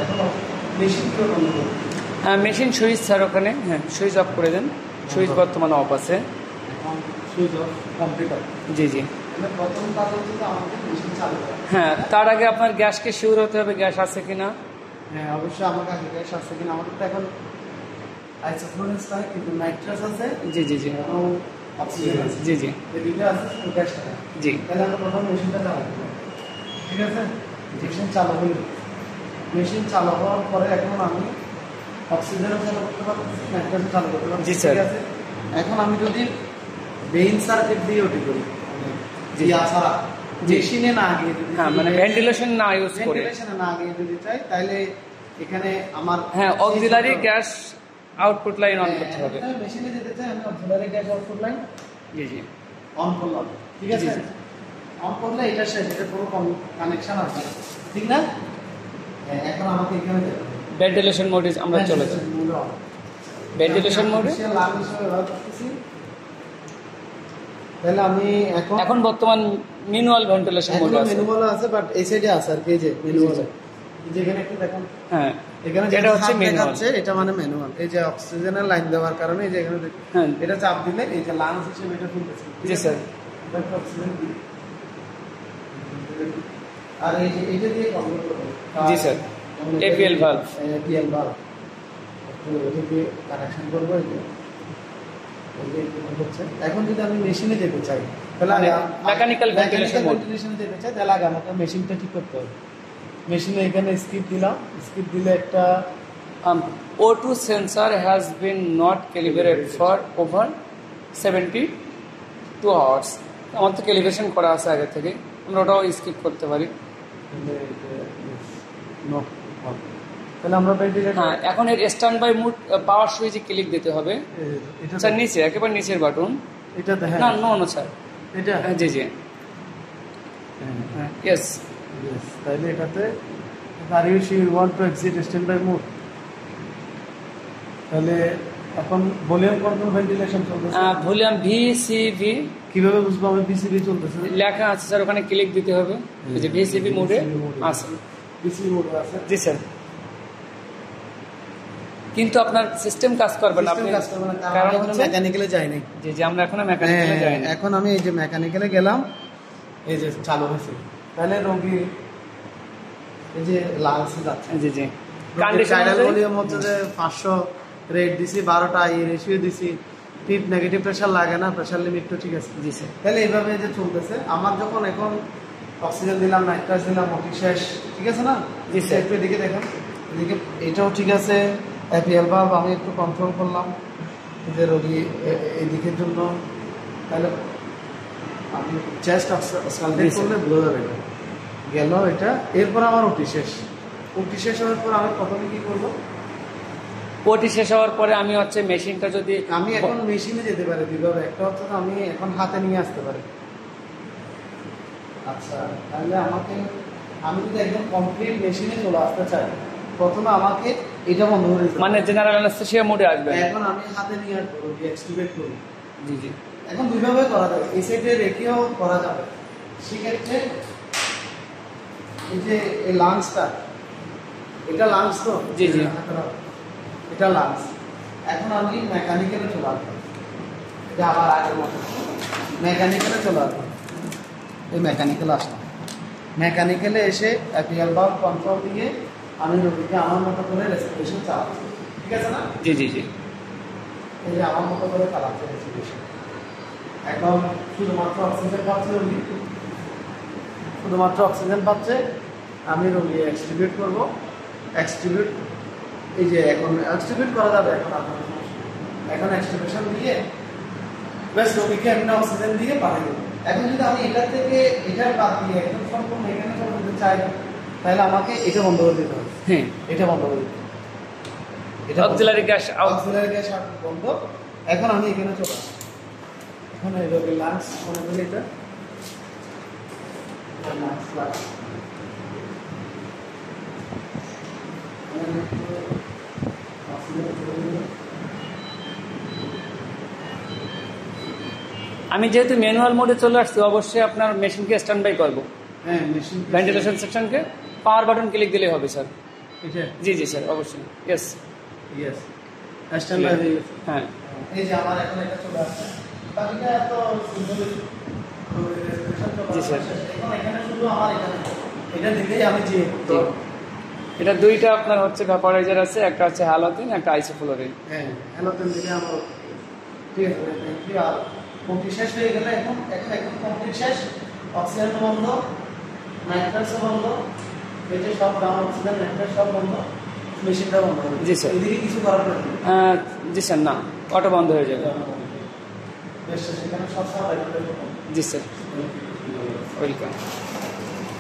এখন মেশিন কি বন্ধ করব? হ্যাঁ, মেশিন সুইচ স্যার ওখানে, হ্যাঁ সুইচ অফ করে দেন। সুইচ বর্তমানে অফ আছে। এখন সুইচ অফ কম্পিউটার। জি জি। প্রথম কাজ হচ্ছে যে আমাদের মেশিন চালু করা। হ্যাঁ, তার আগে আপনার গ্যাসকে শিওর হতে হবে গ্যাস আছে কিনা। হ্যাঁ অবশ্যই আমার কাছে গ্যাস আছে কিনা। আমাদের তো এখন আইসোফ্লোরেন্স হয় কিন্তু নাইট্রাস আছে। জি জি জি। এবং অক্সিজেন আছে। জি জি এই দুটো আছে গ্যাসটা। জি। তাহলে আমরা প্রথম মেশিনটা চালু করব। ঠিক আছে? মেশিন চালু হলো। মেশিন চালু হওয়ার পরে এখন আমি অক্সিজেনও চালু করতে পারতেছি, নাইট্রাসও চালু করতে পারতেছি। জি স্যার। ঠিক আছে? এখন আমি যদি মেইন সার্কিট দিয়ে ওটি করি, জি ছাড়া মেশিনে না গিয়ে যদি, হ্যাঁ মানে ভেন্টিলেশন না ইউজ করে, ভেন্টিলেশনে না গিয়ে যদি চাই তাহলে এখানে আমার হ্যাঁ auxiliary gas output line on করতে হবে। মেশিনে যেতে চাই আমি auxiliary gas output line G G on করলাম। ঠিক আছে? জি, জি। অন করলে এটা শেষ, এটা পুরো কানেকশন আছে, ঠিক না? এখন আমাকে এখানে যেতে হবে। ভেন্টিলেশন মোডে আমরা চলে যাই। ভেন্টিলেশন মোডে তাহলে আমি এখন বর্তমান ম্যানুয়াল ভেন্টিলেশন মোডে আছে। ম্যানুয়াল আছে, বাট এই সাইডে আছে আর কি, এই যে ম্যানুয়াল। যেখানে একটু দেখুন, হ্যাঁ এখানে এটা হচ্ছে ম্যানুয়াল। এটা মানে ম্যানুয়াল। এই যে অক্সিজেনের লাইন দেওয়ার কারণে এই যে এখানে হ্যাঁ এটা চাপ দিলে এই যে লাংস হিসেবে এটা খুলতেছে। জি স্যার। এটা অক্সিজেন দিই। আর এই যে এটা দিয়ে কন্ট্রোল করব। জি sir. APL valve. APL valve একটু এটা দিয়ে কানেকশন করব। এই যে হচ্ছে এখন যদি আমি মেশিনে যেতে চাই তাহলে মেকানিক্যাল ভেন্টিলেশনে যেতে চাই তাহলে আগে আমাকে মেশিনটা ঠিক করতে হবে। মেশিনে এখানে স্কিপ দিলাম, স্কিপ দিলে একটা O2 sensor has been not calibrated for over 72 hours. আমার তো ক্যালিব্রেশন করা আছে আগে থেকে, আমরা ওটাও স্কিপ করতে পারি। তাহলে আমরা হ্যাঁ এখন এর স্ট্যান্ড বাই মুড পাওয়ার সুইচে ক্লিক দিতে হবে স্যার, নিচে একেবারে নিচের বাটন। এটা না নো স্যার, এটা জি জি ইয়েস। তাহলে এটাতে are you want to exit stand by mode. তাহলে এখন ভলিউম কন্ট্রোল ভেন্টিলেশন চলতেছে। ভলিউম ভিসিভি কিভাবে বুঝবো আমি ভিসিভি চলতেছে? লেখা আছে স্যার, ওখানে ক্লিক দিতে হবে। এই যে ভিসিভি মোডে আছে। ভিসিভি মোডে আছে। জি স্যার। কিন্তু আপনার সিস্টেম কাজ করবে না, আপনি কারণ হচ্ছে মেকানিক্যালে যাই নাই। জি জি আমরা এখনো মেকানিক্যালে যাই না। এখন আমি এই যে মেকানিক্যালে গেলাম, এই যে চালু হয়েছে। তাহলে রোগী এই যে লাংসে যাচ্ছে। জি জি কন্ডিশন ভলিউম হচ্ছে যে 500 রেট দিছি, 12টা এই রেশিও দিছি। টিপ নেগেটিভ প্রেসার লাগে না, প্রেসার লিমিট তো ঠিক আছে। জি স্যার। তাহলে এইভাবে যে চলতেছে আমার যখন এখন অক্সিজেন দিলাম, নাইট্রাস দিলাম, ওটি শেষ, ঠিক আছে না? জি স্যার। একটু এদিকে দেখেন, এদিকে এটাও ঠিক আছে। এপিএল ভালভ আমি একটু কন্ট্রোল করলাম যে রোগী এদিকের জন্য। তাহলে আমি চেস্ট সালটেট করলে বোঝা যাবে এটা গেল এটা। এরপর আমার ওটি শেষ। ওটি শেষ হওয়ার পর আমি প্রথমে কি করবো? ওটি শেষ হওয়ার পরে আমি হচ্ছে মেশিনটা যদি আমি এখন মেশিনে যেতে পারি দুইভাবে। একটা হচ্ছে আমি এখন হাতে নিয়ে আসতে পারি। আচ্ছা, তাহলে আমাকে আমি যদি একদম কমপ্লিট মেশিনে চলে আসতে চাই, প্রথমে আমাকে এটা বন্ধ করে দিতে হবে। মানে জেনারেল অ্যানেস্থেসিয়া মোডে আসবে। এখন আমি হাতে নিয়ে আসবো, এক্সটিভেট করি। জি জি এখন দুইভাবে করা যাবে, এই সাইডে রেখেও করা যাবে। সেক্ষেত্রে এই যে এই লাংসটা, এটা লাংস তো, জি জি এটা লাংস। এখন আমি মেকানিক্যালে চলে আসবো। এটা আবার আগের মতো মেকানিক্যালে চলে আসবো। এই মেকানিক্যালে আসলাম। মেকানিক্যালে এসে এপিএল ভালভ কন্ট্রোল দিয়ে আমি রোগীকে আমার মতো করে রেসপিরেশন চালাচ্ছি, ঠিক আছে না? জি জি জি এই যে আমার মতো করে চালাচ্ছে রেসপিরেশন। এখন শুধুমাত্র অক্সিজেন পাচ্ছে রোগী, শুধুমাত্র অক্সিজেন পাচ্ছে। আমি রোগী এক্সটিবিউট করবো। এক্সটিবিউট এই যে এখন এক্সটিবিউট করা যাবে। এখন এক্সটিবিউশন দিয়ে বেশ রোগীকে একটা অক্সিজেন দিয়ে পাঠিয়ে দেবো। এখন যদি আমি এটা থেকে এটা বাদ দিয়ে একদম সম্পূর্ণ এখানে চলে যেতে চাই, তাহলে আমাকে এটা বন্ধ করে দিতে হবে। হ্যাঁ এটা বন্ধ করে দিতে হবে। এটা অক্সিলারি গ্যাস অক্সিলারি গ্যাস বন্ধ। এখন আমি এখানে চলে আসি। এখন এই রোগীর লাংস মনে করি এটা লাংস লাংস আমি যেহেতু ম্যানুয়াল মোডে চলে আসছি, অবশ্যই আপনার মেশিনকে স্ট্যান্ড বাই করবো। হ্যাঁ মেশিন ভেন্টিলেশন সেকশনকে পাওয়ার বাটন ক্লিক দিলেই হবে স্যার। এটা জি জি স্যার অবশ্যই ইয়েস ইয়েস স্ট্যান্ড বাই হয়ে গেছে। হ্যাঁ এই যে আমার এখন এটা চলে আসছে বাকিটা এত সুন্দর জি, স্যার। এখন এখানে শুধু আমার এখানে এটা দিলেই আমি যে জি। এটা দুইটা আপনার হচ্ছে ভ্যাপারাইজার আছে, একটা হচ্ছে হ্যালোথিন, একটা আইসোফ্লোরিন। হ্যাঁ হ্যালোতেন দিলে আমার ঠিক আছে থ্যাংক ইউ। আর কমপ্লিট শেষ হয়ে গেলে এখন এখন কমপ্লিট শেষ, অক্সিজেন বন্ধ, নাইট্রাসও বন্ধ, পেটে সব ডাউন অক্সিজেন নাইট্রাস সব বন্ধ, মেশিনটা বন্ধ হবে। জি, স্যার। এদিকে কিছু করার প্রয়োজন নেই। জি স্যার, না অটো বন্ধ হয়ে যাবে। বেশ সেখানে সব সময় জি স্যার, ওয়েলকাম।